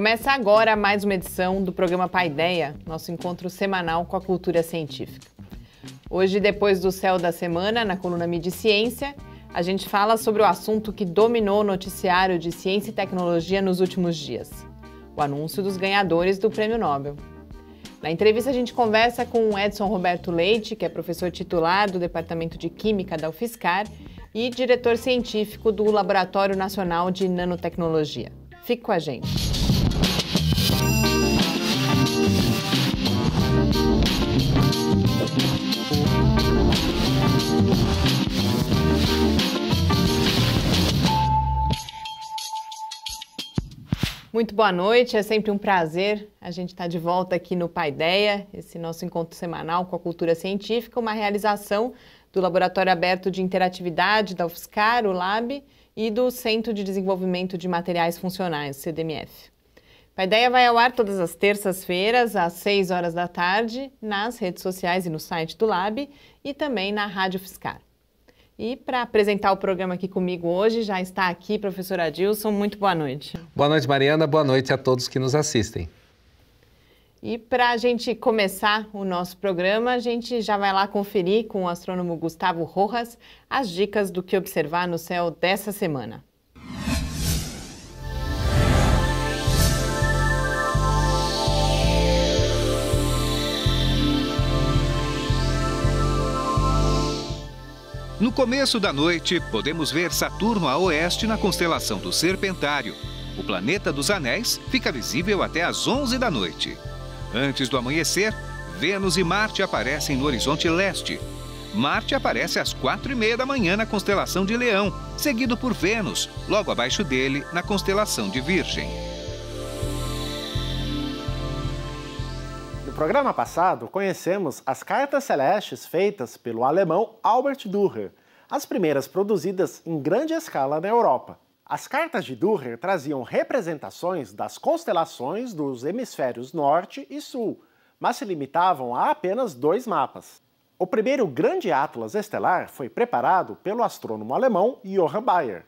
Começa agora mais uma edição do programa Paideia, nosso encontro semanal com a cultura científica. Hoje, depois do Céu da Semana, na coluna Mídia e Ciência, a gente fala sobre o assunto que dominou o noticiário de ciência e tecnologia nos últimos dias: o anúncio dos ganhadores do Prêmio Nobel. Na entrevista, a gente conversa com o Edson Roberto Leite, que é professor titular do Departamento de Química da UFSCar e diretor científico do Laboratório Nacional de Nanotecnologia. Fique com a gente. Muito boa noite, é sempre um prazer a gente estar de volta aqui no Paideia, esse nosso encontro semanal com a cultura científica, uma realização do Laboratório Aberto de Interatividade da UFSCar, o LAB, e do Centro de Desenvolvimento de Materiais Funcionais, CDMF. Paideia vai ao ar todas as terças-feiras, às 6 horas da tarde, nas redes sociais e no site do LAB, e também na Rádio UFSCar. E para apresentar o programa aqui comigo hoje, já está aqui professor Adilson. Muito boa noite. Boa noite, Mariana. Boa noite a todos que nos assistem. E para a gente começar o nosso programa, a gente já vai lá conferir com o astrônomo Gustavo Rojas as dicas do que observar no céu dessa semana. No começo da noite, podemos ver Saturno a oeste na constelação do Serpentário. O planeta dos anéis fica visível até às 11 da noite. Antes do amanhecer, Vênus e Marte aparecem no horizonte leste. Marte aparece às 4h30 da manhã na constelação de Leão, seguido por Vênus, logo abaixo dele, na constelação de Virgem. No programa passado, conhecemos as cartas celestes feitas pelo alemão Albert Dürer, as primeiras produzidas em grande escala na Europa. As cartas de Dürer traziam representações das constelações dos hemisférios norte e sul, mas se limitavam a apenas 2 mapas. O primeiro grande atlas estelar foi preparado pelo astrônomo alemão Johann Bayer.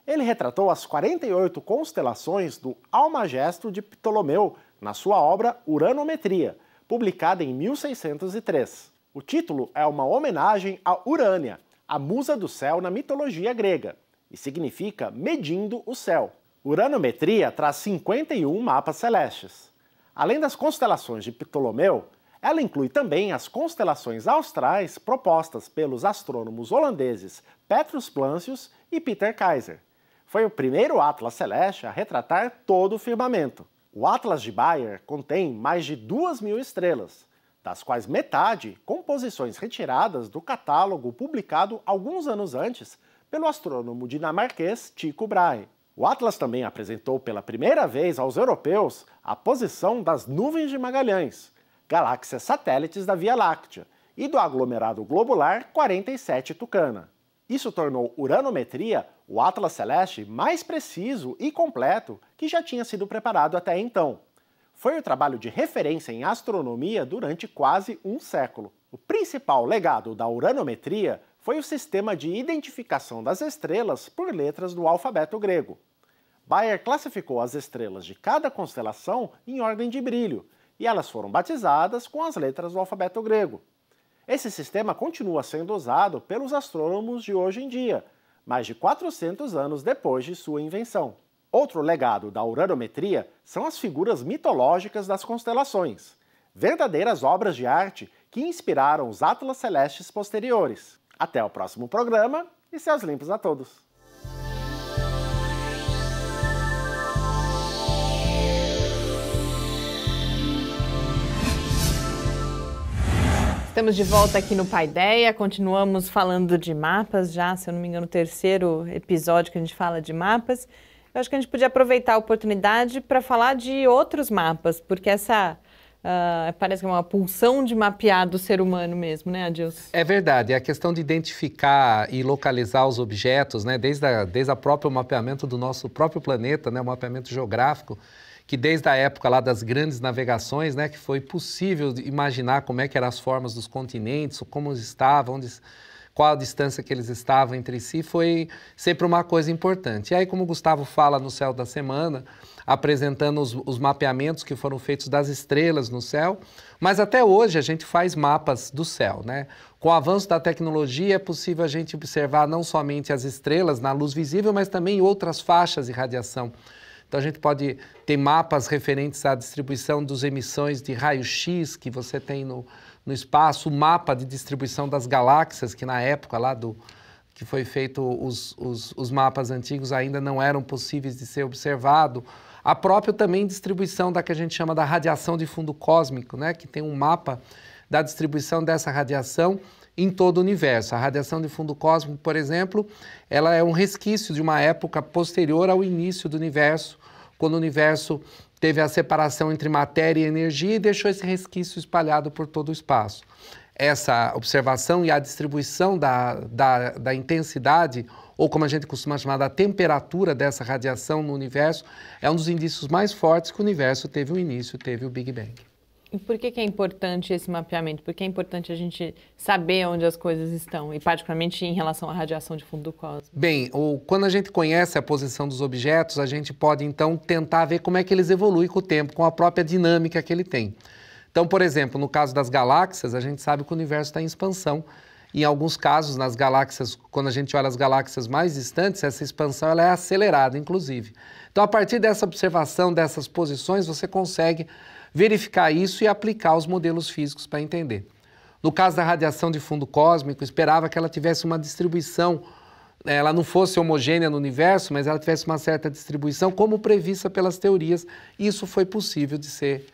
Ele retratou as 48 constelações do Almagesto de Ptolomeu na sua obra Uranometria, publicada em 1603. O título é uma homenagem a Urânia, a musa do céu na mitologia grega, e significa medindo o céu. Uranometria traz 51 mapas celestes. Além das constelações de Ptolomeu, ela inclui também as constelações austrais propostas pelos astrônomos holandeses Petrus Plancius e Peter Kaiser. Foi o primeiro atlas celeste a retratar todo o firmamento. O Atlas de Bayer contém mais de 2.000 estrelas, das quais metade composições retiradas do catálogo publicado alguns anos antes pelo astrônomo dinamarquês Tycho Brahe. O Atlas também apresentou pela primeira vez aos europeus a posição das nuvens de Magalhães, galáxias satélites da Via Láctea, e do aglomerado globular 47 Tucana. Isso tornou Uranometria o atlas celeste mais preciso e completo que já tinha sido preparado até então. Foi o trabalho de referência em astronomia durante quase um século. O principal legado da uranometria foi o sistema de identificação das estrelas por letras do alfabeto grego. Bayer classificou as estrelas de cada constelação em ordem de brilho, e elas foram batizadas com as letras do alfabeto grego. Esse sistema continua sendo usado pelos astrônomos de hoje em dia, mais de 400 anos depois de sua invenção. Outro legado da uranometria são as figuras mitológicas das constelações, verdadeiras obras de arte que inspiraram os atlas celestes posteriores. Até o próximo programa e céus limpos a todos! Estamos de volta aqui no Paideia, continuamos falando de mapas já, se eu não me engano, o terceiro episódio que a gente fala de mapas. Eu acho que a gente podia aproveitar a oportunidade para falar de outros mapas, porque essa parece que é uma pulsão de mapear do ser humano mesmo, né, Adilson? É verdade, é a questão de identificar e localizar os objetos, né, desde o próprio mapeamento do nosso próprio planeta, né, o mapeamento geográfico, que desde a época lá das grandes navegações, né, que foi possível imaginar como é que eram as formas dos continentes, como estavam, qual a distância que eles estavam entre si, foi sempre uma coisa importante. E aí, como o Gustavo fala no Céu da Semana, apresentando os mapeamentos que foram feitos das estrelas no céu, mas até hoje a gente faz mapas do céu, né? Com o avanço da tecnologia é possível a gente observar não somente as estrelas na luz visível, mas também outras faixas de radiação. Então a gente pode ter mapas referentes à distribuição das emissões de raio-x que você tem no espaço, o mapa de distribuição das galáxias, que na época lá que foi feito os mapas antigos ainda não eram possíveis de ser observado. A própria também distribuição da que a gente chama da radiação de fundo cósmico, né? Que tem um mapa da distribuição dessa radiação em todo o universo. A radiação de fundo cósmico, por exemplo, ela é um resquício de uma época posterior ao início do universo, quando o universo teve a separação entre matéria e energia e deixou esse resquício espalhado por todo o espaço. Essa observação e a distribuição da intensidade, ou como a gente costuma chamar, da temperatura dessa radiação no universo, é um dos indícios mais fortes que o universo teve um início, teve o Big Bang. E por que é importante esse mapeamento? Por que é importante a gente saber onde as coisas estão, e particularmente em relação à radiação de fundo do cosmos? Bem, quando a gente conhece a posição dos objetos, a gente pode então tentar ver como é que eles evoluem com o tempo, com a própria dinâmica que ele tem. Então, por exemplo, no caso das galáxias, a gente sabe que o universo está em expansão. Em alguns casos, nas galáxias, quando a gente olha as galáxias mais distantes, essa expansão ela é acelerada, inclusive. Então, a partir dessa observação, dessas posições, você consegue verificar isso e aplicar os modelos físicos para entender. No caso da radiação de fundo cósmico, esperava que ela tivesse uma distribuição, ela não fosse homogênea no universo, mas ela tivesse uma certa distribuição, como prevista pelas teorias, e isso foi possível de ser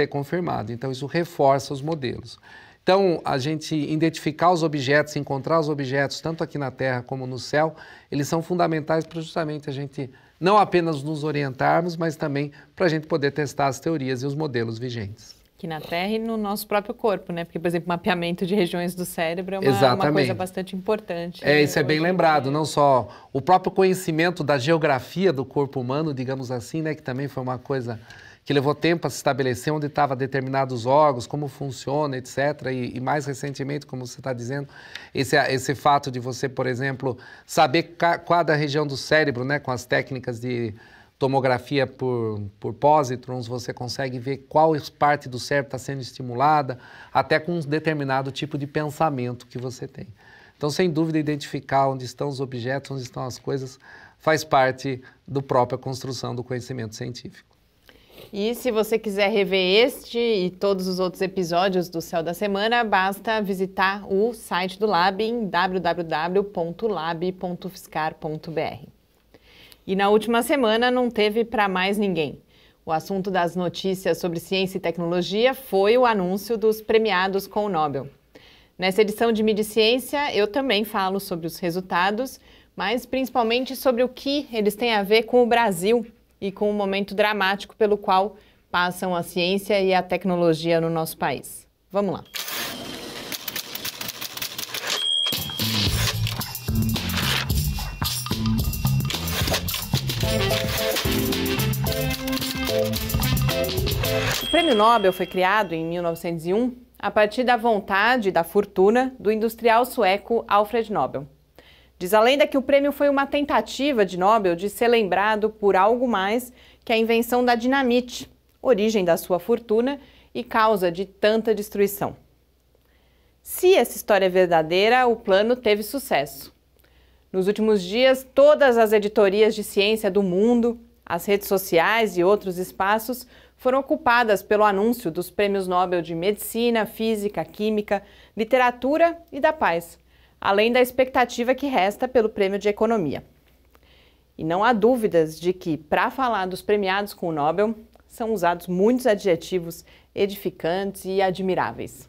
confirmado. Então, isso reforça os modelos. Então, a gente identificar os objetos, encontrar os objetos, tanto aqui na Terra como no céu, eles são fundamentais para justamente a gente não apenas nos orientarmos, mas também para a gente poder testar as teorias e os modelos vigentes. Aqui na Terra e no nosso próprio corpo, né? Porque, por exemplo, mapeamento de regiões do cérebro é uma coisa bastante importante. Isso é bem lembrado, não só o próprio conhecimento da geografia do corpo humano, digamos assim, né? Que também foi uma coisa que levou tempo a se estabelecer onde estavam determinados órgãos, como funciona, etc. E mais recentemente, como você está dizendo, esse fato de você, por exemplo, saber cada região do cérebro, né, com as técnicas de tomografia por pósitrons, você consegue ver qual parte do cérebro está sendo estimulada, até com um determinado tipo de pensamento que você tem. Então, sem dúvida, identificar onde estão os objetos, onde estão as coisas, faz parte da própria construção do conhecimento científico. E se você quiser rever este e todos os outros episódios do Céu da Semana, basta visitar o site do Lab em www.lab.fiscar.br. E na última semana não teve para mais ninguém. O assunto das notícias sobre ciência e tecnologia foi o anúncio dos premiados com o Nobel. Nessa edição de Mídia e Ciência, eu também falo sobre os resultados, mas principalmente sobre o que eles têm a ver com o Brasil e com o momento dramático pelo qual passam a ciência e a tecnologia no nosso país. Vamos lá. O Prêmio Nobel foi criado em 1901 a partir da vontade e da fortuna do industrial sueco Alfred Nobel. Diz a lenda que o prêmio foi uma tentativa de Nobel de ser lembrado por algo mais que a invenção da dinamite, origem da sua fortuna e causa de tanta destruição. Se essa história é verdadeira, o plano teve sucesso. Nos últimos dias, todas as editorias de ciência do mundo, as redes sociais e outros espaços foram ocupadas pelo anúncio dos prêmios Nobel de Medicina, Física, Química, Literatura e da Paz, além da expectativa que resta pelo Prêmio de Economia. E não há dúvidas de que, para falar dos premiados com o Nobel, são usados muitos adjetivos edificantes e admiráveis.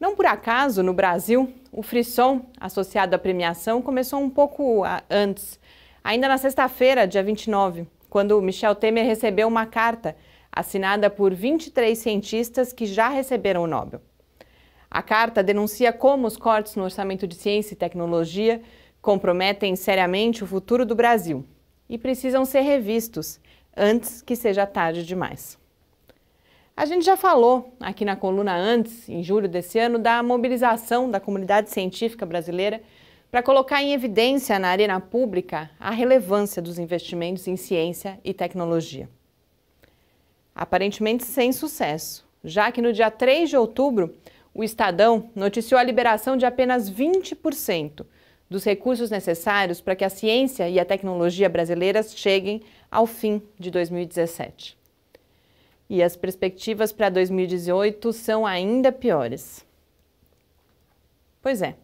Não por acaso, no Brasil, o frisson associado à premiação começou um pouco antes, ainda na sexta-feira, dia 29, quando Michel Temer recebeu uma carta assinada por 23 cientistas que já receberam o Nobel. A carta denuncia como os cortes no orçamento de ciência e tecnologia comprometem seriamente o futuro do Brasil e precisam ser revistos antes que seja tarde demais. A gente já falou aqui na coluna antes, em julho desse ano, da mobilização da comunidade científica brasileira para colocar em evidência na arena pública a relevância dos investimentos em ciência e tecnologia. Aparentemente sem sucesso, já que no dia 3 de outubro, o Estadão noticiou a liberação de apenas 20% dos recursos necessários para que a ciência e a tecnologia brasileiras cheguem ao fim de 2017. E as perspectivas para 2018 são ainda piores. Pois é,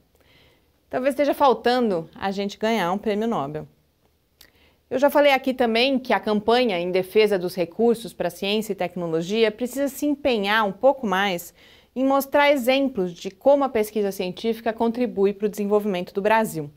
talvez esteja faltando a gente ganhar um prêmio Nobel. Eu já falei aqui também que a campanha em defesa dos recursos para ciência e tecnologia precisa se empenhar um pouco mais em mostrar exemplos de como a pesquisa científica contribui para o desenvolvimento do Brasil.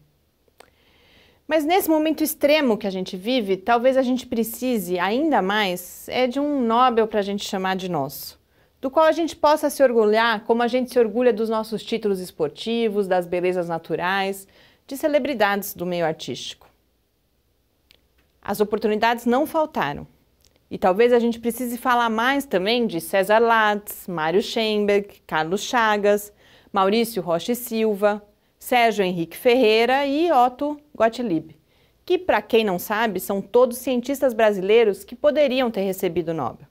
Mas nesse momento extremo que a gente vive, talvez a gente precise ainda mais de um Nobel para a gente chamar de nosso, do qual a gente possa se orgulhar como a gente se orgulha dos nossos títulos esportivos, das belezas naturais, de celebridades do meio artístico. As oportunidades não faltaram. E talvez a gente precise falar mais também de César Lattes, Mário Schenberg, Carlos Chagas, Maurício Rocha e Silva, Sérgio Henrique Ferreira e Otto Gottlieb, que, para quem não sabe, são todos cientistas brasileiros que poderiam ter recebido o Nobel.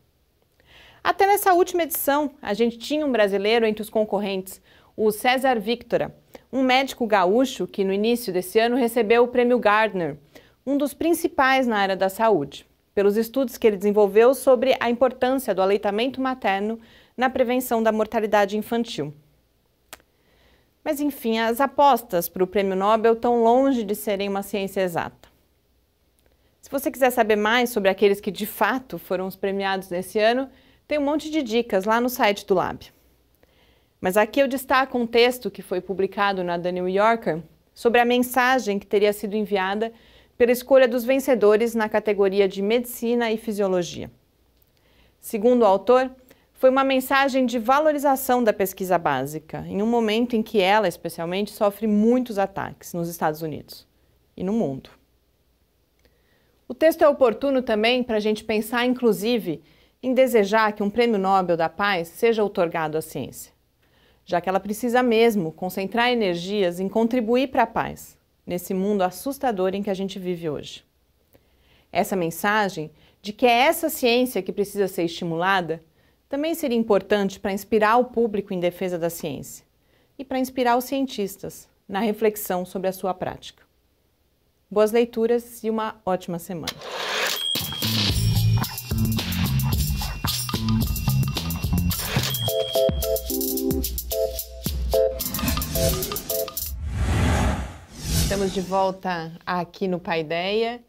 Até nessa última edição, a gente tinha um brasileiro entre os concorrentes, o César Victora, um médico gaúcho que no início desse ano recebeu o prêmio Gardner, um dos principais na área da saúde, pelos estudos que ele desenvolveu sobre a importância do aleitamento materno na prevenção da mortalidade infantil. Mas, enfim, as apostas para o Prêmio Nobel estão longe de serem uma ciência exata. Se você quiser saber mais sobre aqueles que de fato foram os premiados nesse ano, tem um monte de dicas lá no site do Lab. Mas aqui eu destaco um texto que foi publicado na The New Yorker sobre a mensagem que teria sido enviada pela escolha dos vencedores na categoria de Medicina e Fisiologia. Segundo o autor, foi uma mensagem de valorização da pesquisa básica, em um momento em que ela, especialmente, sofre muitos ataques nos Estados Unidos e no mundo. O texto é oportuno também para a gente pensar, inclusive, em desejar que um Prêmio Nobel da Paz seja outorgado à ciência, já que ela precisa mesmo concentrar energias em contribuir para a paz, nesse mundo assustador em que a gente vive hoje. Essa mensagem de que é essa ciência que precisa ser estimulada também seria importante para inspirar o público em defesa da ciência e para inspirar os cientistas na reflexão sobre a sua prática. Boas leituras e uma ótima semana. Estamos de volta aqui no Paideia.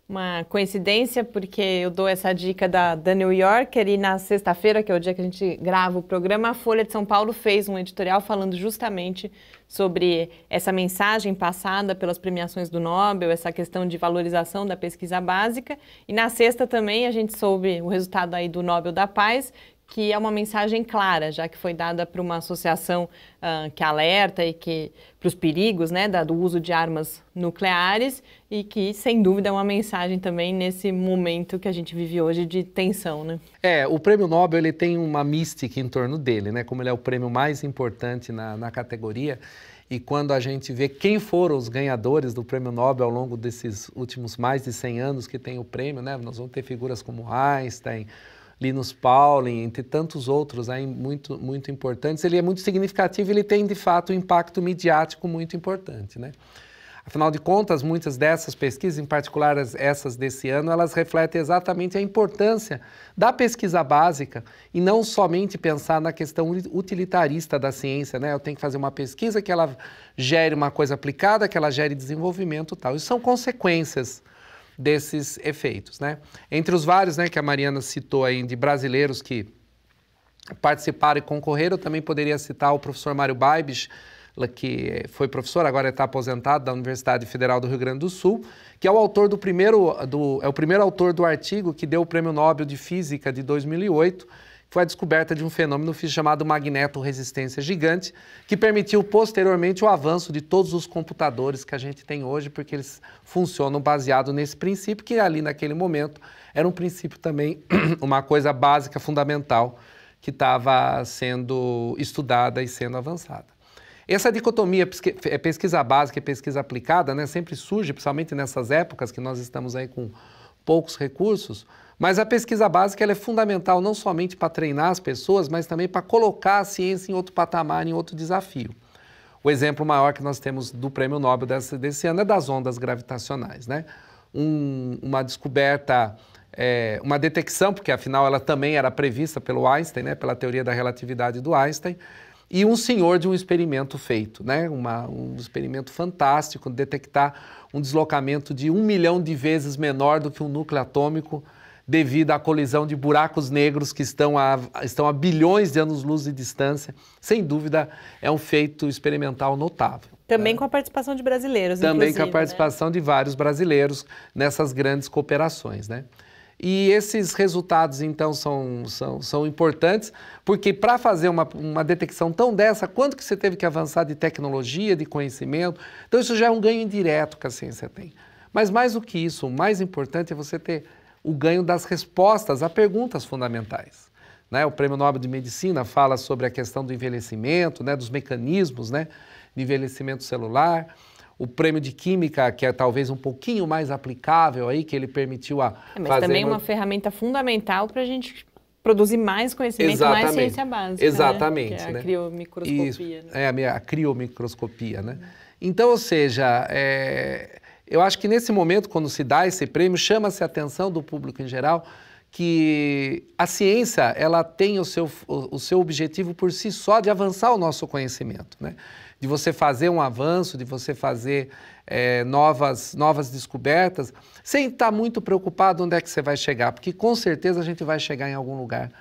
Uma coincidência, porque eu dou essa dica da New Yorker e na sexta-feira, que é o dia que a gente grava o programa, a Folha de São Paulo fez um editorial falando justamente sobre essa mensagem passada pelas premiações do Nobel, essa questão de valorização da pesquisa básica. E na sexta também a gente soube o resultado aí do Nobel da Paz, que é uma mensagem clara, já que foi dada por uma associação que alerta e que para os perigos, né, do uso de armas nucleares e que, sem dúvida, é uma mensagem também nesse momento que a gente vive hoje de tensão, né? O Prêmio Nobel ele tem uma mística em torno dele, né? Como ele é o prêmio mais importante na categoria. E quando a gente vê quem foram os ganhadores do Prêmio Nobel ao longo desses últimos mais de 100 anos que tem o prêmio, né? Nós vamos ter figuras como Einstein, Linus Pauling, entre tantos outros aí muito, muito importantes. Ele é muito significativo, ele tem de fato um impacto midiático muito importante, né? Afinal de contas, muitas dessas pesquisas, em particular essas desse ano, elas refletem exatamente a importância da pesquisa básica e não somente pensar na questão utilitarista da ciência, né? Eu tenho que fazer uma pesquisa que ela gere uma coisa aplicada, que ela gere desenvolvimento e tal. Isso são consequências desses efeitos, né? Entre os vários, né, que a Mariana citou aí, de brasileiros que participaram e concorreram, eu também poderia citar o professor Mário Baibich, que foi professor, agora está aposentado da Universidade Federal do Rio Grande do Sul, que é o autor o primeiro autor do artigo que deu o Prêmio Nobel de Física de 2008, foi a descoberta de um fenômeno físico chamado magnetorresistência gigante, que permitiu posteriormente o avanço de todos os computadores que a gente tem hoje, porque eles funcionam baseado nesse princípio, que ali naquele momento era um princípio também, uma coisa básica, fundamental que estava sendo estudada e sendo avançada. Essa dicotomia pesquisa básica e pesquisa aplicada, né, sempre surge, principalmente nessas épocas que nós estamos aí com poucos recursos, mas a pesquisa básica ela é fundamental não somente para treinar as pessoas, mas também para colocar a ciência em outro patamar, em outro desafio. O exemplo maior que nós temos do Prêmio Nobel desse ano é das ondas gravitacionais, né? Uma descoberta, uma detecção, porque afinal ela também era prevista pelo Einstein, né? Pela teoria da relatividade do Einstein, e um senhor de um experimento feito, né? Um experimento fantástico, detectar um deslocamento de 1 milhão de vezes menor do que um núcleo atômico, devido à colisão de buracos negros que estão a bilhões de anos-luz de distância. Sem dúvida, é um feito experimental notável. Também com a participação de brasileiros, também com a participação de vários brasileiros nessas grandes cooperações, né? E esses resultados, então, são importantes, porque para fazer uma detecção tão dessa, quanto que você teve que avançar de tecnologia, de conhecimento? Então, isso já é um ganho indireto que a ciência tem. Mas mais do que isso, o mais importante é você ter o ganho das respostas a perguntas fundamentais, né? O Prêmio Nobel de Medicina fala sobre a questão do envelhecimento, né? Dos mecanismos, né? De envelhecimento celular. O Prêmio de Química, que é talvez um pouquinho mais aplicável aí, que ele permitiu mas fazer também uma ferramenta fundamental para a gente produzir mais conhecimento, mais ciência básica. Exatamente. Né? Que é né? A criomicroscopia. Isso, né? A criomicroscopia, né? Então, ou seja, eu acho que nesse momento, quando se dá esse prêmio, chama-se a atenção do público em geral que a ciência ela tem o seu objetivo por si só de avançar o nosso conhecimento, né? De você fazer um avanço, de você fazer novas descobertas, sem estar muito preocupado onde é que você vai chegar, porque com certeza a gente vai chegar em algum lugar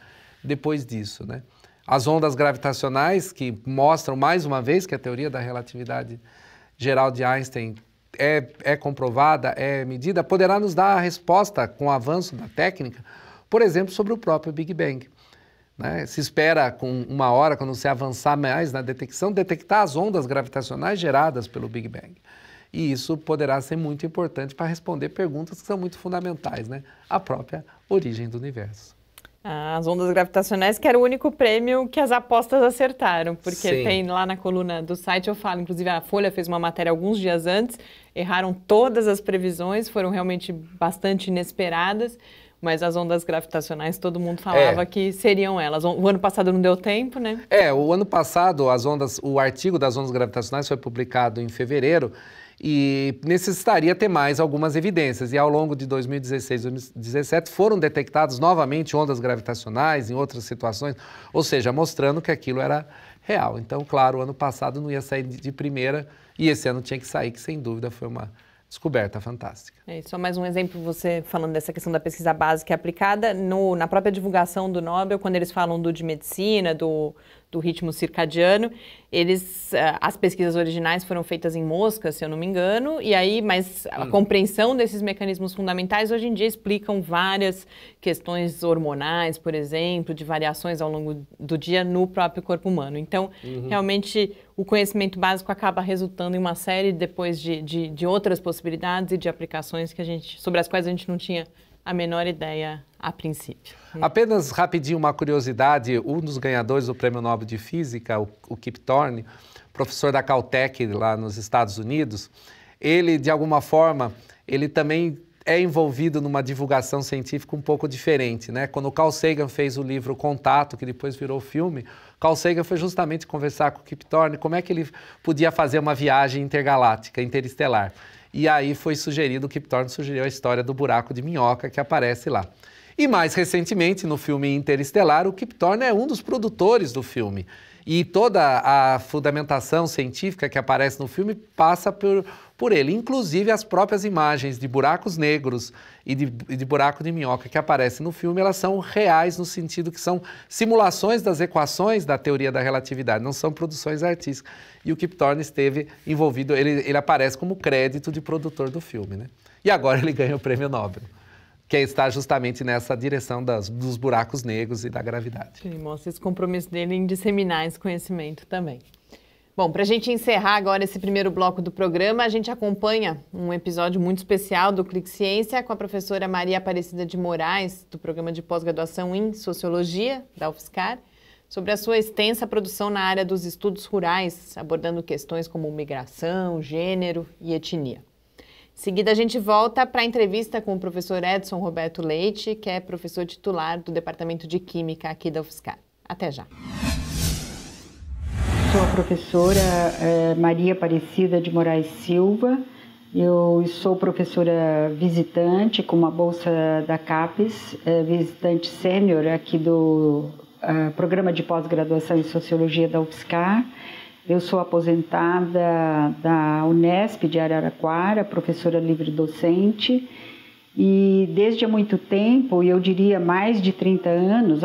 depois disso, né? As ondas gravitacionais, que mostram mais uma vez que a teoria da relatividade geral de Einstein é comprovada, é medida, poderá nos dar a resposta com o avanço da técnica, por exemplo, sobre o próprio Big Bang. Né? Se espera com 1 hora, quando você avançar mais na detecção, detectar as ondas gravitacionais geradas pelo Big Bang. E isso poderá ser muito importante para responder perguntas que são muito fundamentais, né? A própria origem do universo. As ondas gravitacionais, que era o único prêmio que as apostas acertaram, porque Sim. tem lá na coluna do site, eu falo, inclusive a Folha fez uma matéria alguns dias antes, erraram todas as previsões, foram realmente bastante inesperadas, mas as ondas gravitacionais, todo mundo falava que seriam elas. O ano passado não deu tempo, né? O ano passado o artigo das ondas gravitacionais foi publicado em fevereiro, e necessitaria ter mais algumas evidências. E ao longo de 2016 e 2017 foram detectadas novamente ondas gravitacionais em outras situações, ou seja, mostrando que aquilo era real. Então, claro, o ano passado não ia sair de primeira e esse ano tinha que sair, que sem dúvida foi uma descoberta fantástica. Só mais um exemplo, você falando dessa questão da pesquisa básica e aplicada, na própria divulgação do Nobel, quando eles falam de medicina, do ritmo circadiano, as pesquisas originais foram feitas em moscas, se eu não me engano, mas a compreensão desses mecanismos fundamentais hoje em dia explicam várias questões hormonais, por exemplo, de variações ao longo do dia no próprio corpo humano. Então, realmente, o conhecimento básico acaba resultando em uma série depois de outras possibilidades e de aplicações sobre as quais a gente não tinha a menor ideia a princípio. Apenas rapidinho uma curiosidade, um dos ganhadores do Prêmio Nobel de Física, o Kip Thorne, professor da Caltech lá nos Estados Unidos, ele de alguma forma, ele também é envolvido numa divulgação científica um pouco diferente, né? Quando o Carl Sagan fez o livro Contato, que depois virou filme, Carl Sagan foi justamente conversar com o Kip Thorne como é que ele podia fazer uma viagem intergaláctica, interestelar. E aí foi sugerido, o Kip Thorne sugeriu a história do buraco de minhoca que aparece lá. E mais recentemente, no filme Interestelar, o Kip Thorne é um dos produtores do filme. E toda a fundamentação científica que aparece no filme passa por ele. Inclusive as próprias imagens de buracos negros e de buraco de minhoca que aparecem no filme, elas são reais no sentido que são simulações das equações da teoria da relatividade, não são produções artísticas. E o Kip Thorne esteve envolvido, ele aparece como crédito de produtor do filme, né? E agora ele ganha o Prêmio Nobel, que está justamente nessa direção dos buracos negros e da gravidade. Ele mostra esse compromisso dele em disseminar esse conhecimento também. Bom, para a gente encerrar agora esse primeiro bloco do programa, a gente acompanha um episódio muito especial do Clique Ciência com a professora Maria Aparecida de Moraes, do programa de pós-graduação em Sociologia da UFSCar, sobre a sua extensa produção na área dos estudos rurais, abordando questões como migração, gênero e etnia. Em seguida, a gente volta para a entrevista com o professor Edson Roberto Leite, que é professor titular do Departamento de Química aqui da UFSCar. Até já! Sou a professora Maria Aparecida de Moraes Silva. Eu sou professora visitante com uma bolsa da CAPES, visitante sênior aqui do programa de pós-graduação em Sociologia da UFSCar. Eu sou aposentada da Unesp de Araraquara, professora livre docente. E desde há muito tempo, eu diria há mais de 30 anos,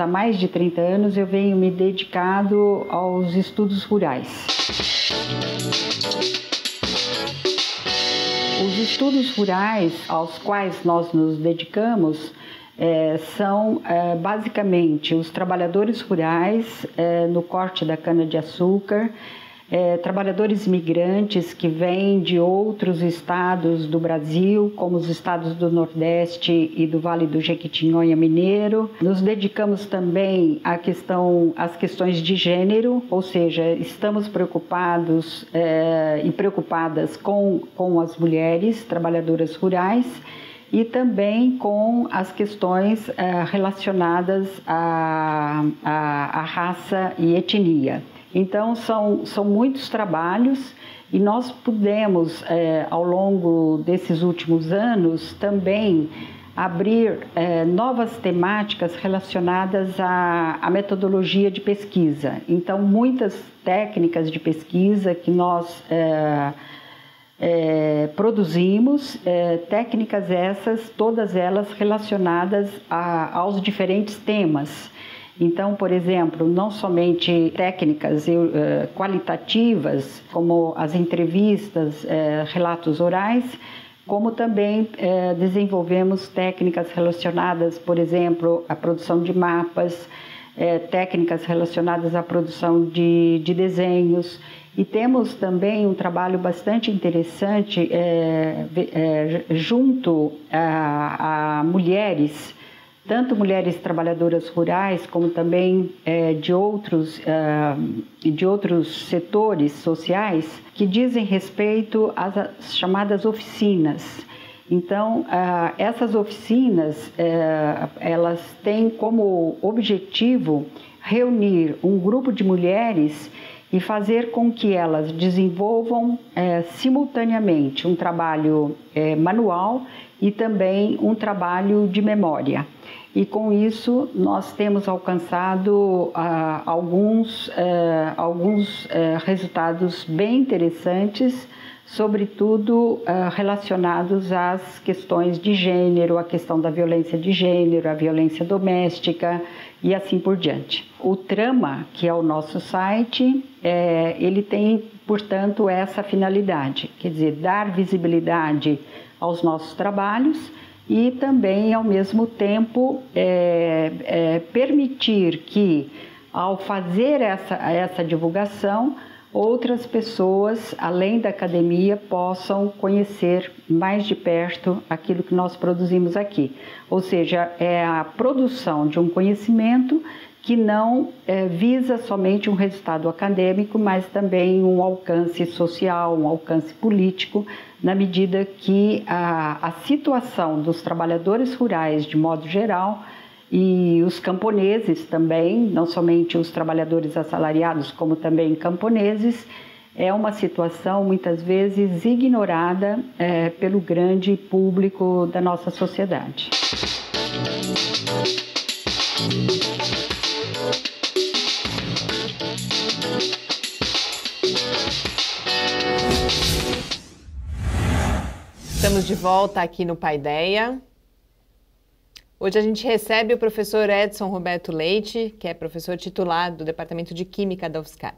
eu venho me dedicado aos estudos rurais. Os estudos rurais aos quais nós nos dedicamos são basicamente os trabalhadores rurais no corte da cana-de-açúcar, trabalhadores migrantes que vêm de outros estados do Brasil, como os estados do Nordeste e do Vale do Jequitinhonha Mineiro. Nos dedicamos também às questões de gênero, ou seja, estamos preocupados e preocupadas com as mulheres trabalhadoras rurais e também com as questões relacionadas à raça e etnia. Então, são muitos trabalhos e nós pudemos, ao longo desses últimos anos, também abrir novas temáticas relacionadas à metodologia de pesquisa. Então, muitas técnicas de pesquisa que nós produzimos, técnicas essas, todas elas relacionadas aos diferentes temas. Então, por exemplo, não somente técnicas qualitativas, como as entrevistas, relatos orais, como também desenvolvemos técnicas relacionadas, por exemplo, à produção de mapas, técnicas relacionadas à produção de desenhos. E temos também um trabalho bastante interessante junto a mulheres, tanto mulheres trabalhadoras rurais, como também de outros setores sociais, que dizem respeito às chamadas oficinas. Então, essas oficinas, elas têm como objetivo reunir um grupo de mulheres e fazer com que elas desenvolvam simultaneamente um trabalho manual e também um trabalho de memória. E com isso nós temos alcançado alguns resultados bem interessantes, sobretudo relacionados às questões de gênero, a questão da violência de gênero, a violência doméstica e assim por diante. O Trama, que é o nosso site, ele tem, portanto, essa finalidade, quer dizer, dar visibilidade aos nossos trabalhos e também, ao mesmo tempo, permitir que, ao fazer essa divulgação, outras pessoas, além da academia, possam conhecer mais de perto aquilo que nós produzimos aqui. Ou seja, é a produção de um conhecimento que não visa somente um resultado acadêmico, mas também um alcance social, um alcance político, na medida que a situação dos trabalhadores rurais, de modo geral, e os camponeses também, não somente os trabalhadores assalariados, como também camponeses, é uma situação muitas vezes ignorada pelo grande público da nossa sociedade. Estamos de volta aqui no Paideia. Hoje a gente recebe o professor Edson Roberto Leite, que é professor titular do Departamento de Química da UFSCar.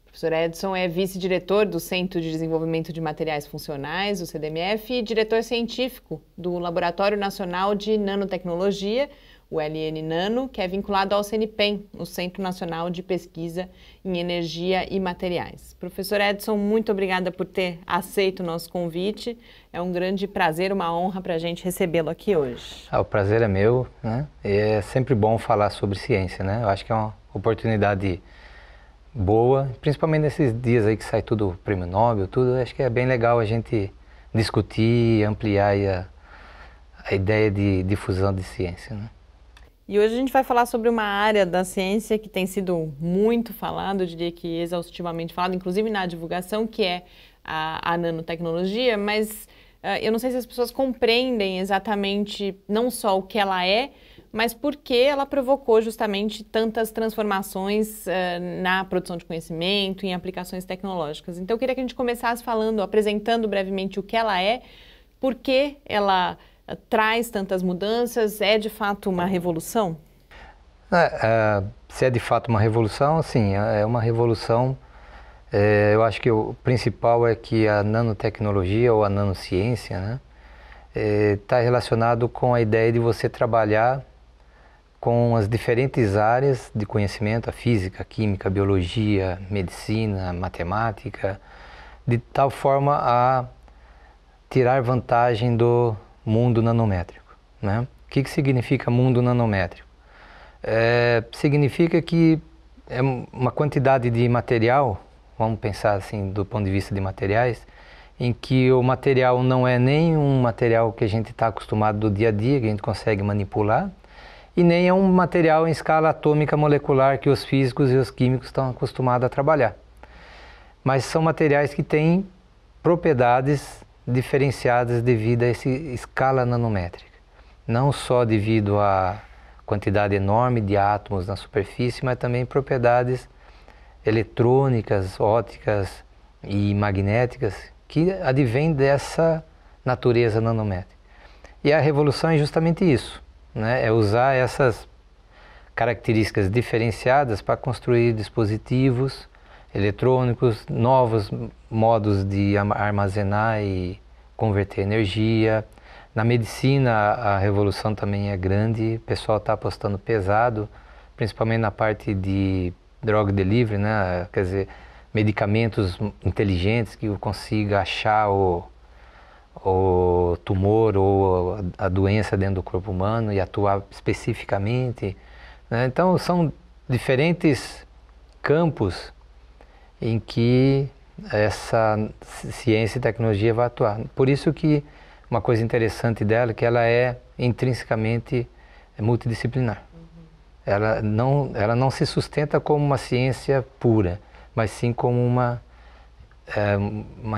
O professor Edson é vice-diretor do Centro de Desenvolvimento de Materiais Funcionais, o CDMF, e diretor científico do Laboratório Nacional de Nanotecnologia, o LN Nano, que é vinculado ao CNPEM, o Centro Nacional de Pesquisa em Energia e Materiais. Professor Edson, muito obrigada por ter aceito o nosso convite. É um grande prazer, uma honra para a gente recebê-lo aqui hoje. O prazer é meu, né? É sempre bom falar sobre ciência, né? Eu acho que é uma oportunidade boa, principalmente nesses dias aí que sai tudo prêmio Nobel, tudo. Acho que é bem legal a gente discutir e ampliar aí a ideia de difusão de ciência, né? E hoje a gente vai falar sobre uma área da ciência que tem sido muito falado, eu diria que exaustivamente falado, inclusive na divulgação, que é a nanotecnologia, mas eu não sei se as pessoas compreendem exatamente não só o que ela é, mas por que ela provocou justamente tantas transformações na produção de conhecimento, em aplicações tecnológicas. Então eu queria que a gente começasse falando, apresentando brevemente o que ela é, por que ela traz tantas mudanças, é de fato uma revolução? Se é de fato uma revolução, sim, é uma revolução. Eu acho que o principal é que a nanotecnologia ou a nanociência, né, está relacionado com a ideia de você trabalhar com as diferentes áreas de conhecimento, a física, a química, a biologia, medicina, matemática, de tal forma a tirar vantagem do mundo nanométrico, né? O que significa mundo nanométrico? Significa que é uma quantidade de material, vamos pensar assim do ponto de vista de materiais, em que o material não é nem um material que a gente está acostumado do dia a dia, que a gente consegue manipular, e nem é um material em escala atômica molecular que os físicos e os químicos estão acostumados a trabalhar. Mas são materiais que têm propriedades diferenciadas devido a essa escala nanométrica. Não só devido à quantidade enorme de átomos na superfície, mas também propriedades eletrônicas, ópticas e magnéticas que advêm dessa natureza nanométrica. E a revolução é justamente isso, né? É usar essas características diferenciadas para construir dispositivos eletrônicos, novos modos de armazenar e converter energia. Na medicina a revolução também é grande, o pessoal está apostando pesado, principalmente na parte de drug delivery, né? Quer dizer, medicamentos inteligentes que consiga achar o tumor ou a doença dentro do corpo humano e atuar especificamente, né? Então são diferentes campos em que essa ciência e tecnologia vai atuar. Por isso que uma coisa interessante dela é que ela é intrinsecamente multidisciplinar. Ela não se sustenta como uma ciência pura, mas sim como uma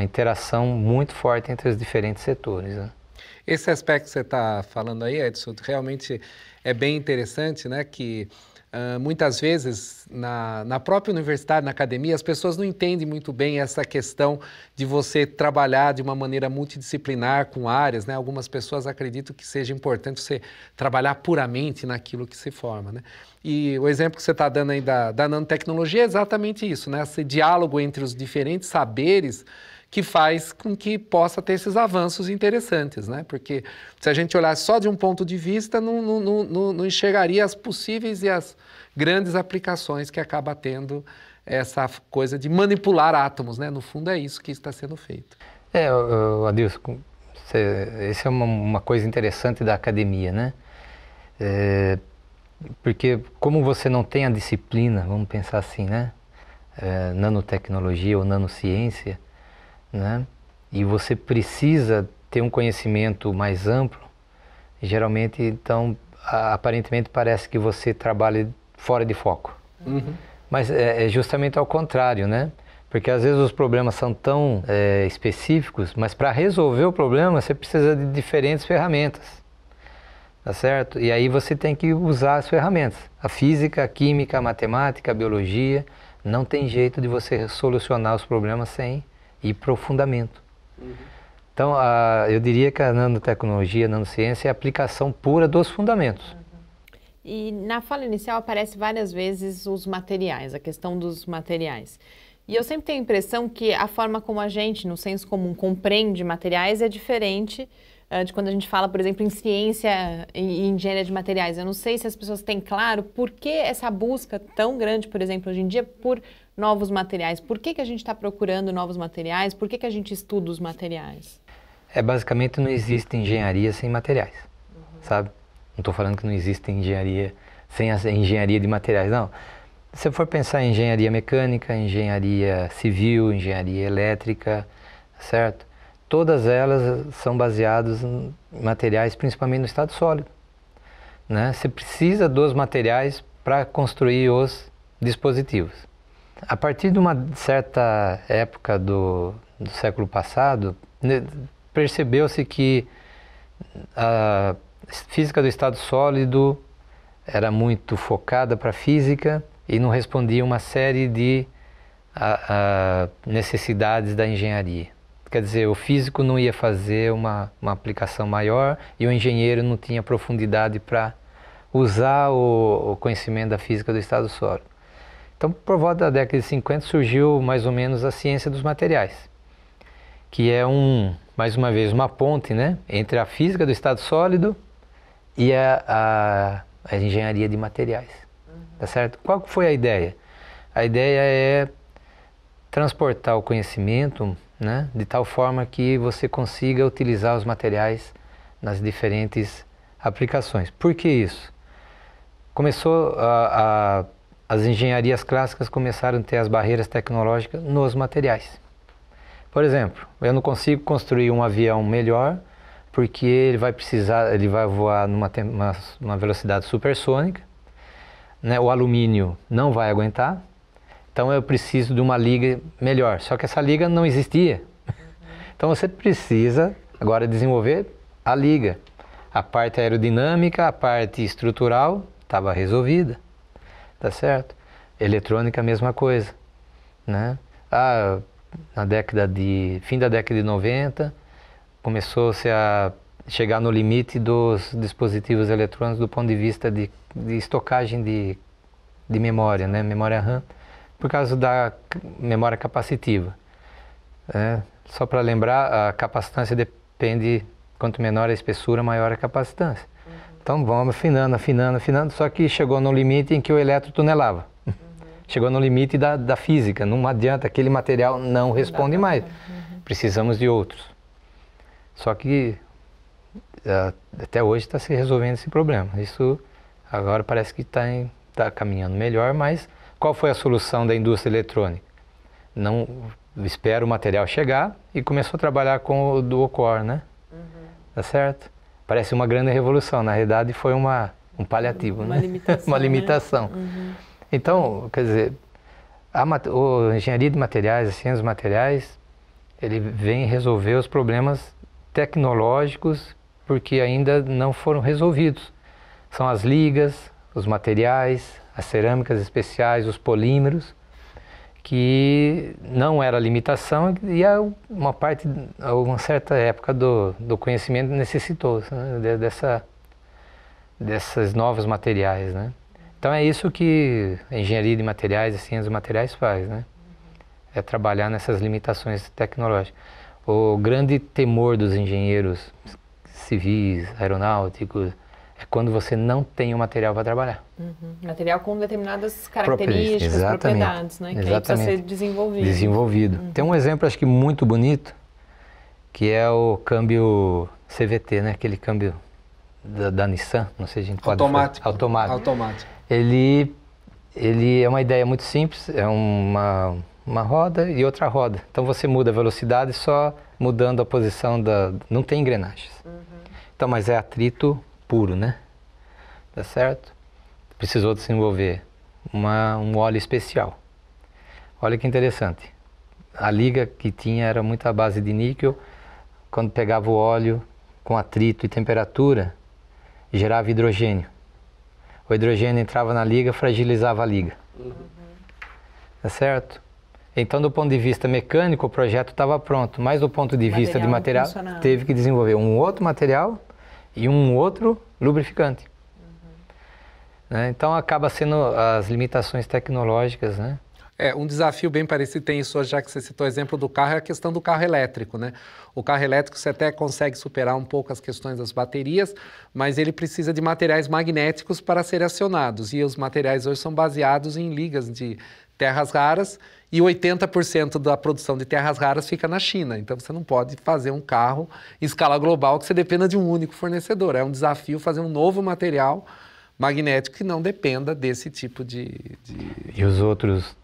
interação muito forte entre os diferentes setores, né? Esse aspecto que você está falando aí, Edson, realmente é bem interessante, né? Que muitas vezes na própria universidade, na academia, as pessoas não entendem muito bem essa questão de você trabalhar de uma maneira multidisciplinar com áreas, né? Algumas pessoas acreditam que seja importante você trabalhar puramente naquilo que se forma, né? E o exemplo que você está dando aí da nanotecnologia é exatamente isso, né? Esse diálogo entre os diferentes saberes que faz com que possa ter esses avanços interessantes, né? Porque se a gente olhar só de um ponto de vista, não enxergaria as possíveis e as grandes aplicações que acaba tendo essa coisa de manipular átomos, né? No fundo é isso que está sendo feito. Adilson, essa é uma coisa interessante da academia, né? Porque como você não tem a disciplina, vamos pensar assim, né? Nanotecnologia ou nanociência, né? E você precisa ter um conhecimento mais amplo, geralmente, então, aparentemente parece que você trabalha fora de foco. Uhum. Mas é justamente ao contrário, né? Porque às vezes os problemas são tão específicos, mas para resolver o problema você precisa de diferentes ferramentas, tá certo? E aí você tem que usar as ferramentas. A física, a química, a matemática, a biologia, não tem jeito de você solucionar os problemas sem ir para o fundamento. Uhum. Então, eu diria que a nanotecnologia, a nanociência é a aplicação pura dos fundamentos. Uhum. E na fala inicial aparece várias vezes os materiais, a questão dos materiais. E eu sempre tenho a impressão que a forma como a gente, no senso comum, compreende materiais é diferente de quando a gente fala, por exemplo, em ciência e engenharia de materiais. Eu não sei se as pessoas têm claro por que essa busca tão grande, por exemplo, hoje em dia, por novos materiais. Por que a gente está procurando novos materiais? Por que a gente estuda os materiais? Basicamente não existe engenharia sem materiais, sabe? Não estou falando que não existe engenharia sem a engenharia de materiais, não. Se você for pensar em engenharia mecânica, engenharia civil, engenharia elétrica, certo? Todas elas são baseadas em materiais, principalmente no estado sólido, né? Você precisa dos materiais para construir os dispositivos. A partir de uma certa época do século passado, percebeu-se que a física do estado sólido era muito focada para a física e não respondia uma série de necessidades da engenharia. Quer dizer, o físico não ia fazer uma aplicação maior e o engenheiro não tinha profundidade para usar o conhecimento da física do estado sólido. Então, por volta da década de 50, surgiu mais ou menos a ciência dos materiais, que é mais uma vez, uma ponte, né, entre a física do estado sólido e a engenharia de materiais. Tá certo? Qual que foi a ideia? A ideia é transportar o conhecimento, né, de tal forma que você consiga utilizar os materiais nas diferentes aplicações. Por que isso? As engenharias clássicas começaram a ter as barreiras tecnológicas nos materiais. Por exemplo, eu não consigo construir um avião melhor porque ele vai voar numa velocidade supersônica, né? O alumínio não vai aguentar, então eu preciso de uma liga melhor, só que essa liga não existia. Então você precisa agora desenvolver a liga. A parte aerodinâmica, a parte estrutural estava resolvida, tá certo? Eletrônica, a mesma coisa, né? Fim da década de 90, começou-se a chegar no limite dos dispositivos eletrônicos do ponto de vista de estocagem de memória, né? Memória RAM, por causa da memória capacitiva. Só para lembrar, a capacitância depende, quanto menor a espessura, maior a capacitância. Então vamos afinando, só que chegou no limite em que o elétron tunelava. Chegou no limite da física, não adianta, aquele material não responde mais. Precisamos de outros. Só que até hoje está se resolvendo esse problema. Isso agora parece que está caminhando melhor, mas qual foi a solução da indústria eletrônica? Não espera o material chegar e começou a trabalhar com o dual core, né? Tá certo? Parece uma grande revolução, na realidade foi um paliativo, uma né? limitação, uma limitação. Né? Então, quer dizer, a engenharia de materiais, a ciência dos materiais, ele vem resolver os problemas tecnológicos porque ainda não foram resolvidos. São as ligas, os materiais, as cerâmicas especiais, os polímeros, que não era limitação e uma certa época do conhecimento necessitou, né, desses novos materiais, né? Então é isso que a engenharia de materiais e ciência dos materiais faz, né? É trabalhar nessas limitações tecnológicas. O grande temor dos engenheiros civis, aeronáuticos, é quando você não tem o material para trabalhar. Material com determinadas características, propriedades, né? Que aí precisa ser desenvolvido. Tem um exemplo, acho que muito bonito, que é o câmbio CVT, né? Aquele câmbio da Nissan, não sei se a gente pode falar. Automático. Ele é uma ideia muito simples, é uma roda e outra roda. Então você muda a velocidade só mudando a posição não tem engrenagens. Então, mas é atrito puro, né? Tá certo? Precisou desenvolver um óleo especial. Olha que interessante. A liga que tinha era muito à base de níquel. Quando pegava o óleo com atrito e temperatura, gerava hidrogênio. O hidrogênio entrava na liga, fragilizava a liga. Tá certo? Então, do ponto de vista mecânico, o projeto estava pronto, mas do ponto de vista de material, teve que desenvolver um outro material e um outro lubrificante. Né? Então, acaba sendo as limitações tecnológicas, né? Um desafio bem parecido, tem isso já que você citou o exemplo do carro, é a questão do carro elétrico, né? O carro elétrico você até consegue superar um pouco as questões das baterias, mas ele precisa de materiais magnéticos para serem acionados, e os materiais hoje são baseados em ligas de terras raras, e 80% da produção de terras raras fica na China, então você não pode fazer um carro em escala global que você dependa de um único fornecedor. É um desafio fazer um novo material magnético que não dependa desse tipo de... E os outros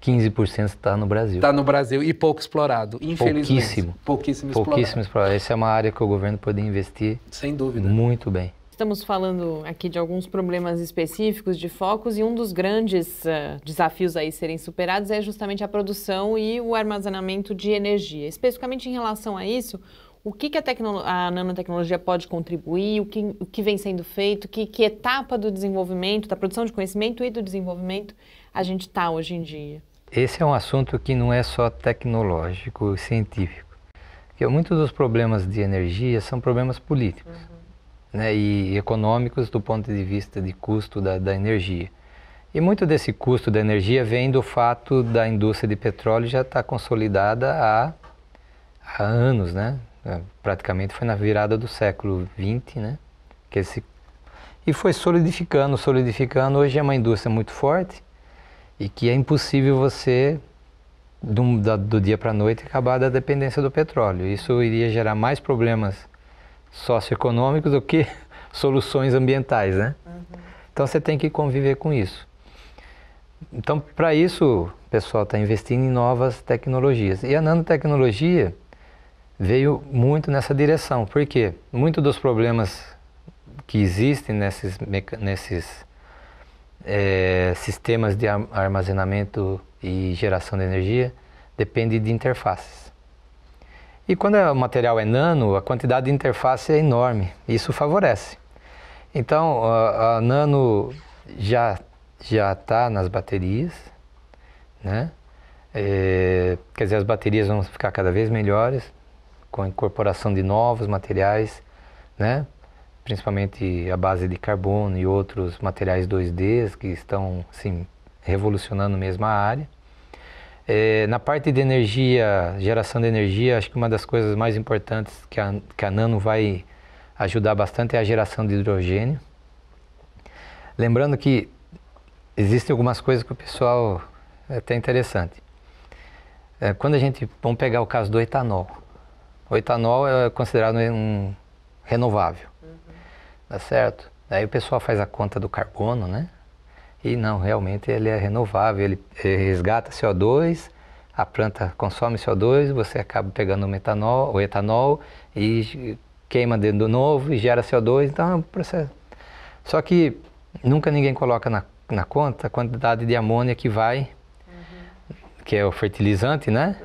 15% está no Brasil. Está no Brasil e pouco explorado, infelizmente. Pouquíssimo explorado. Essa é uma área que o governo pode investir. Sem dúvida. Muito bem. Estamos falando aqui de alguns problemas específicos de focos e um dos grandes desafios aí serem superados é justamente a produção e o armazenamento de energia. Especificamente em relação a isso, o que a nanotecnologia pode contribuir, o que vem sendo feito, que etapa do desenvolvimento, da produção de conhecimento e do desenvolvimento a gente está hoje em dia? Esse é um assunto que não é só tecnológico, científico. Porque muitos dos problemas de energia são problemas políticos, né, e econômicos do ponto de vista de custo da energia. E muito desse custo da energia vem do fato da indústria de petróleo já estar consolidada há anos, né? Praticamente foi na virada do século XX, né? E foi solidificando. Hoje é uma indústria muito forte e que é impossível você, do dia para a noite, acabar da dependência do petróleo. Isso iria gerar mais problemas socioeconômicos do que soluções ambientais, né? Então você tem que conviver com isso. Então, para isso, o pessoal está investindo em novas tecnologias. E a nanotecnologia veio muito nessa direção. Por quê? Muitos dos problemas que existem nesses sistemas de armazenamento e geração de energia dependem de interfaces. E quando o material é nano, a quantidade de interface é enorme. Isso favorece. Então, a nano já está nas baterias, né? Quer dizer, as baterias vão ficar cada vez melhores, com a incorporação de novos materiais, né? Principalmente a base de carbono e outros materiais 2D que estão assim, revolucionando mesmo a área. Na parte de energia, geração de energia, acho que uma das coisas mais importantes que a nano vai ajudar bastante é a geração de hidrogênio. Lembrando que existem algumas coisas que o pessoal é até interessante. Quando vamos pegar o caso do etanol. O etanol é considerado um renovável, tá certo? Aí o pessoal faz a conta do carbono, né? E não, realmente ele é renovável, ele resgata CO2, a planta consome CO2, você acaba pegando o etanol e queima de novo e gera CO2, então é um processo. Só que nunca ninguém coloca na conta a quantidade de amônia que vai, que é o fertilizante, né?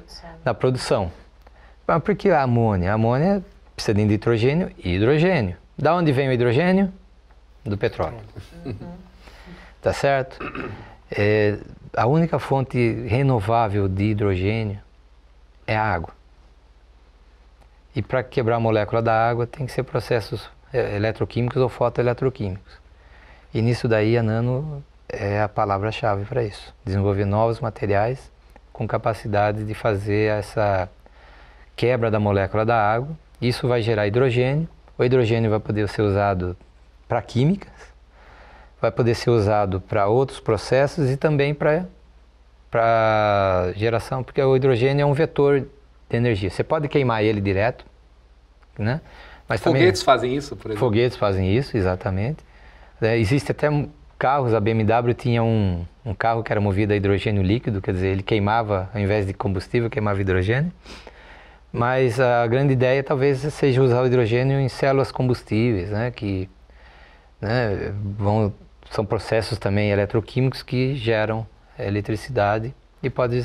Na produção. Mas por que a amônia? A amônia precisa de nitrogênio e hidrogênio. Da onde vem o hidrogênio? Do petróleo. Tá certo? A única fonte renovável de hidrogênio é a água. E para quebrar a molécula da água tem que ser processos eletroquímicos ou fotoeletroquímicos. E nisso daí a nano é a palavra-chave para isso. Desenvolver novos materiais com capacidade de fazer essa quebra da molécula da água. Isso vai gerar hidrogênio. O hidrogênio vai poder ser usado para químicas, vai poder ser usado para outros processos e também para geração, porque o hidrogênio é um vetor de energia. Você pode queimar ele direto, né? Mas foguetes fazem isso, por exemplo? Foguetes fazem isso, exatamente. Existe até carros, a BMW tinha um carro que era movido a hidrogênio líquido, quer dizer, ele queimava, ao invés de combustível, queimava hidrogênio. Mas a grande ideia talvez seja usar o hidrogênio em células combustíveis, né? Que são processos também eletroquímicos que geram eletricidade e pode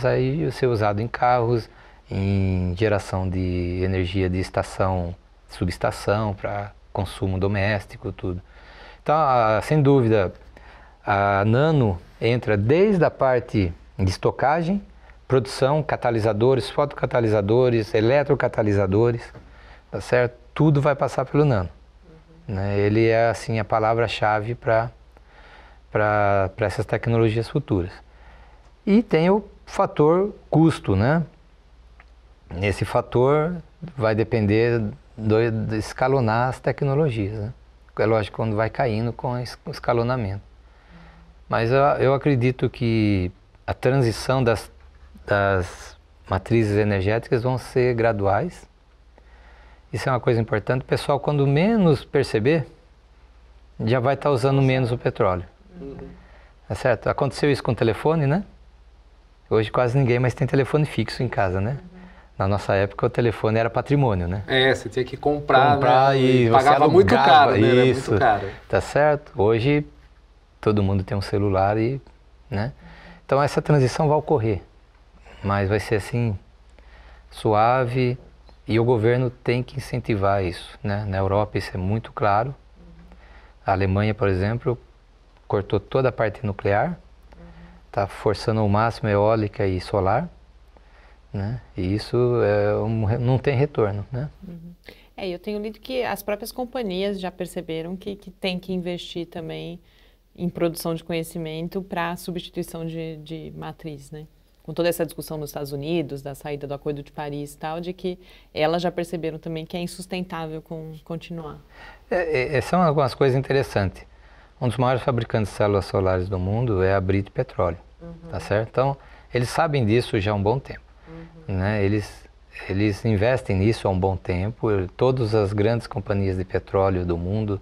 ser usado em carros, em geração de energia de subestação, para consumo doméstico, tudo. Então, sem dúvida, a nano entra desde a parte de estocagem, produção, catalisadores, fotocatalisadores, eletrocatalisadores, tá certo? Tudo vai passar pelo nano. Né? Ele é assim a palavra-chave para essas tecnologias futuras. E tem o fator custo, né? Nesse fator vai depender de escalonar as tecnologias, né? É lógico, quando vai caindo com o escalonamento. Mas eu acredito que a transição das matrizes energéticas vão ser graduais. Isso é uma coisa importante. O pessoal, quando menos perceber, já vai estar usando menos o petróleo. É certo? Aconteceu isso com o telefone, né? Hoje quase ninguém mais tem telefone fixo em casa, né? Na nossa época o telefone era patrimônio, né? Você tinha que comprar né? E pagava muito caro, né? Isso, era muito caro. Tá certo? Hoje todo mundo tem um celular né? Então essa transição vai ocorrer, mas vai ser assim, suave, e o governo tem que incentivar isso, né? Na Europa isso é muito claro. A Alemanha, por exemplo, cortou toda a parte nuclear, está forçando ao máximo eólica e solar, né? E isso não tem retorno, né? Eu tenho lido que as próprias companhias já perceberam que tem que investir também em produção de conhecimento para substituição de matriz, né? Com toda essa discussão nos Estados Unidos, da saída do Acordo de Paris e tal, de que elas já perceberam também que é insustentável continuar. São algumas coisas interessantes. Um dos maiores fabricantes de células solares do mundo é a Brite Petróleo, tá certo? Então, eles sabem disso já há um bom tempo, né? Eles investem nisso há um bom tempo. Todas as grandes companhias de petróleo do mundo,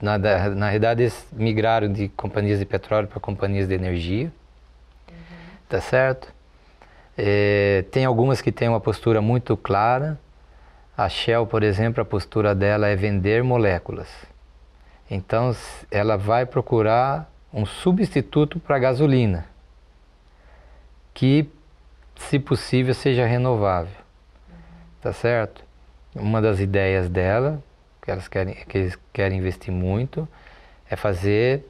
na realidade, eles migraram de companhias de petróleo para companhias de energia, tá certo? Tem algumas que têm uma postura muito clara. A Shell, por exemplo, a postura dela é vender moléculas. Então, ela vai procurar um substituto para a gasolina, que, se possível, seja renovável, tá certo? Uma das ideias dela, que eles querem investir muito, é fazer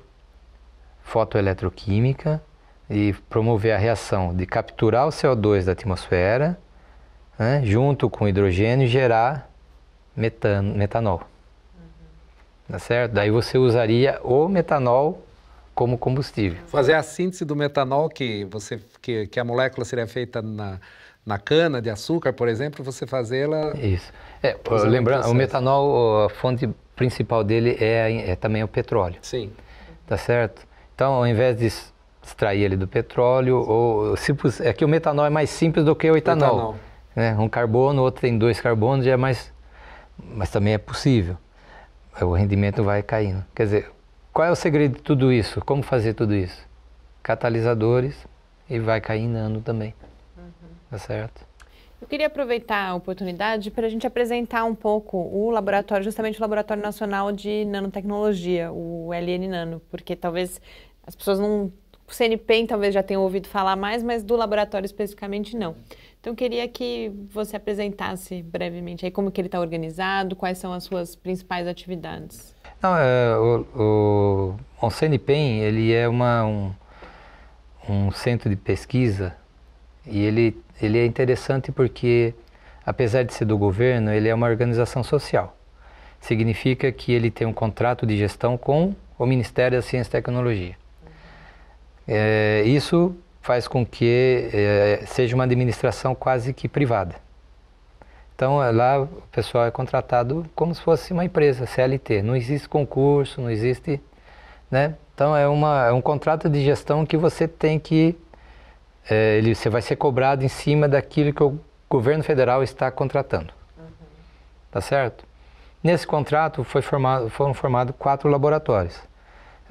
fotoeletroquímica e promover a reação de capturar o CO2 da atmosfera, né, junto com o hidrogênio, e gerar metanol. Tá certo? Daí você usaria o metanol como combustível. Fazer a síntese do metanol, que a molécula seria feita na cana de açúcar, por exemplo, você fazê-la... Isso. Lembrando, o metanol, a fonte principal dele é também o petróleo. Sim. Tá certo? Então, ao invés de extrair ele do petróleo, é que o metanol é mais simples do que o etanol. Né? Um carbono, o outro tem 2 carbonos, já é mais... Mas também é possível. O rendimento vai caindo. Quer dizer, qual é o segredo de tudo isso? Como fazer tudo isso? Catalisadores, e vai caindo também. Tá certo? Eu queria aproveitar a oportunidade para a gente apresentar um pouco o laboratório, justamente o Laboratório Nacional de Nanotecnologia, o LN Nano, porque talvez as pessoas não... O CNPEM talvez já tenham ouvido falar mais, mas do laboratório especificamente não. Então, eu queria que você apresentasse brevemente aí como que ele está organizado, quais são as suas principais atividades. Não, o CNPEM, ele é um centro de pesquisa, e ele é interessante porque, apesar de ser do governo, ele é uma organização social. Significa que ele tem um contrato de gestão com o Ministério da Ciência e Tecnologia. Isso faz com que seja uma administração quase que privada. Então, lá o pessoal é contratado como se fosse uma empresa, CLT. Não existe concurso, não existe... né? Então, é um contrato de gestão que você tem que... você vai ser cobrado em cima daquilo que o governo federal está contratando. Tá certo? Nesse contrato foram formados 4 laboratórios.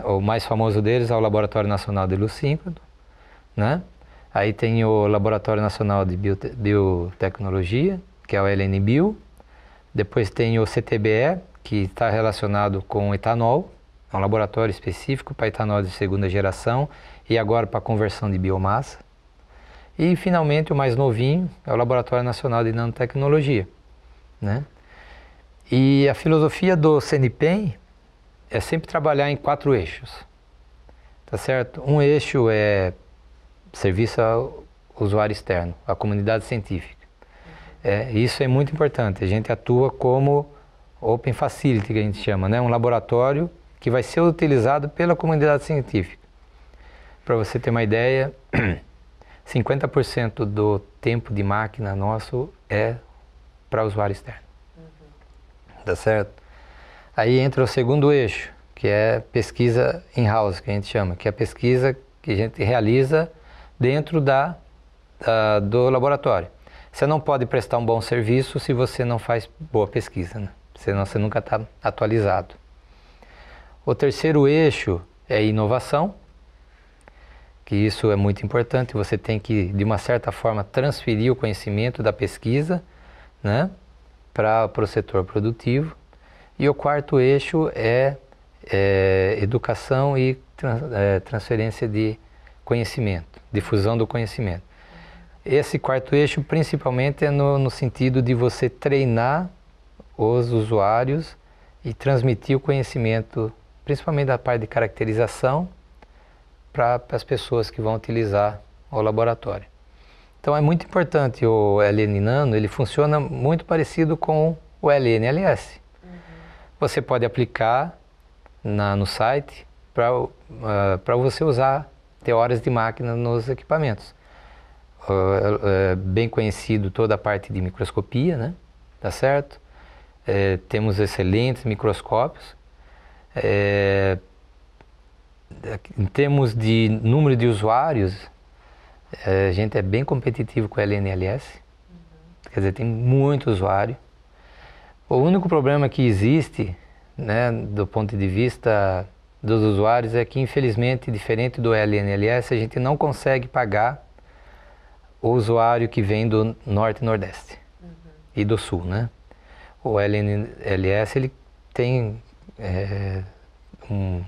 O mais famoso deles é o Laboratório Nacional de Luz Síncrono, né? Aí tem o Laboratório Nacional de Biotecnologia, que é o LNBio. Depois tem o CTBE, que está relacionado com etanol. É um laboratório específico para etanol de 2ª geração e agora para conversão de biomassa. E, finalmente, o mais novinho é o Laboratório Nacional de Nanotecnologia, né? E a filosofia do CNPEM é sempre trabalhar em 4 eixos, tá certo? Um eixo é serviço ao usuário externo, à comunidade científica. Isso é muito importante. A gente atua como Open Facility, que a gente chama, né? Um laboratório que vai ser utilizado pela comunidade científica. para você ter uma ideia, 50% do tempo de máquina nosso é para usuário externo. Tá certo? Aí entra o segundo eixo, que é pesquisa in-house, que a gente chama, que é a pesquisa que a gente realiza dentro do laboratório. Você não pode prestar um bom serviço se você não faz boa pesquisa, né? Senão você nunca está atualizado. O terceiro eixo é inovação, que isso é muito importante, você tem que, de uma certa forma, transferir o conhecimento da pesquisa, né, para o setor produtivo. E o quarto eixo é educação e transferência de conhecimento, difusão do conhecimento. Esse quarto eixo, principalmente, é no sentido de você treinar os usuários e transmitir o conhecimento, principalmente da parte de caracterização, para as pessoas que vão utilizar o laboratório. Então é muito importante o LN Nano, ele funciona muito parecido com o LNLS. Você pode aplicar no site para você usar, ter horas de máquina nos equipamentos. É bem conhecido toda a parte de microscopia, né? Tá certo? Temos excelentes microscópios. Em termos de número de usuários, a gente é bem competitivo com o LNLS. Quer dizer, tem muito usuário. O único problema que existe, né, do ponto de vista dos usuários, é que, infelizmente, diferente do LNLS, a gente não consegue pagar o usuário que vem do Norte e Nordeste e do Sul, né? O LNLS, ele tem um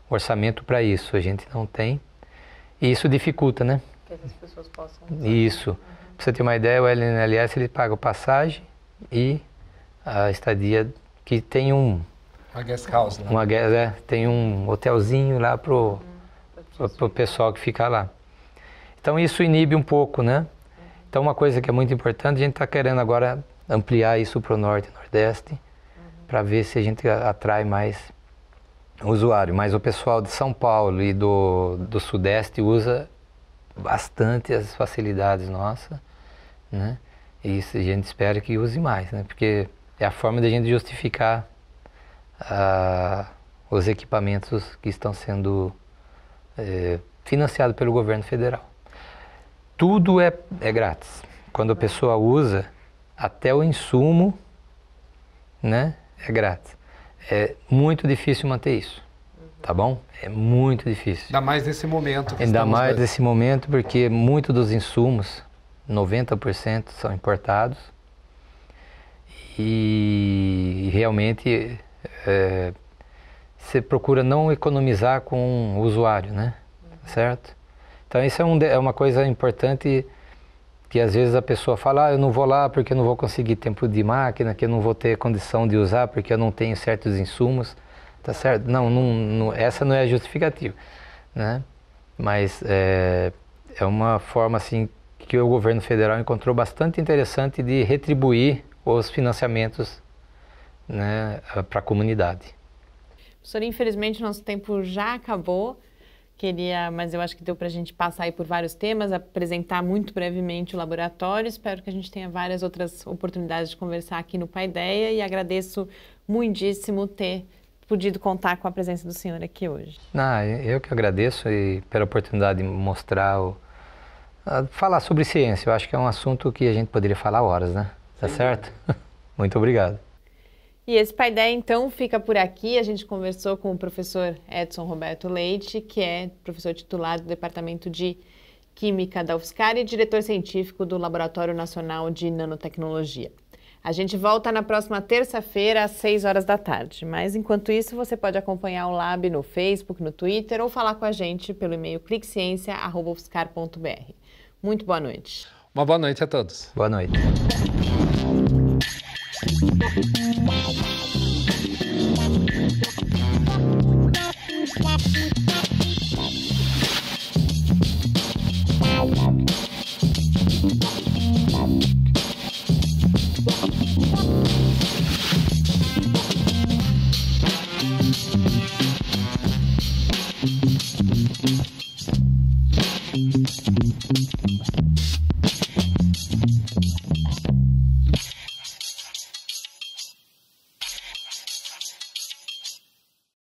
orçamento para isso, a gente não tem, e isso dificulta, né? Que as pessoas possam usar. Isso. Para você ter uma ideia, o LNLS, ele paga a passagem e a estadia, que tem uma guest house, né? Tem um hotelzinho lá pro pessoal que fica lá. Então isso inibe um pouco, né? Então uma coisa que é muito importante, a gente está querendo agora ampliar isso para o Norte e Nordeste, para ver se a gente atrai mais usuário. Mas o pessoal de São Paulo e do Sudeste usa bastante as facilidades nossas, né? E isso a gente espera que use mais, né? Porque é a forma da gente justificar os equipamentos que estão sendo financiados pelo governo federal. Tudo é grátis. Quando a pessoa usa, até o insumo, né, é grátis. É muito difícil manter isso, tá bom? É muito difícil. Ainda mais nesse momento. Ainda mais nesse momento, porque muitos dos insumos, 90%, são importados. E realmente você procura não economizar com o usuário, né? Certo? Então isso é uma coisa importante, que às vezes a pessoa fala, eu não vou lá porque eu não vou conseguir tempo de máquina, que eu não vou ter condição de usar porque eu não tenho certos insumos, tá certo? Não, essa não é a justificativa, né? Mas é uma forma assim que o governo federal encontrou bastante interessante de retribuir os financiamentos, né, para a comunidade. Professor, infelizmente nosso tempo já acabou. Mas eu acho que deu para a gente passar aí por vários temas, apresentar muito brevemente o laboratório. Espero que a gente tenha várias outras oportunidades de conversar aqui no Paideia e agradeço muitíssimo ter podido contar com a presença do senhor aqui hoje. Eu que agradeço e pela oportunidade de mostrar, falar sobre ciência. Eu acho que é um assunto que a gente poderia falar horas, né? Tá certo? Muito obrigado. E esse Paideia, então, fica por aqui. A gente conversou com o professor Edson Roberto Leite, que é professor titular do Departamento de Química da UFSCar e diretor científico do Laboratório Nacional de Nanotecnologia. A gente volta na próxima terça-feira, às 6 horas da tarde. Mas, enquanto isso, você pode acompanhar o Lab no Facebook, no Twitter ou falar com a gente pelo e-mail cliqueciência@ufscar.br. Muito boa noite. Uma boa noite a todos. Boa noite. We'll be right back.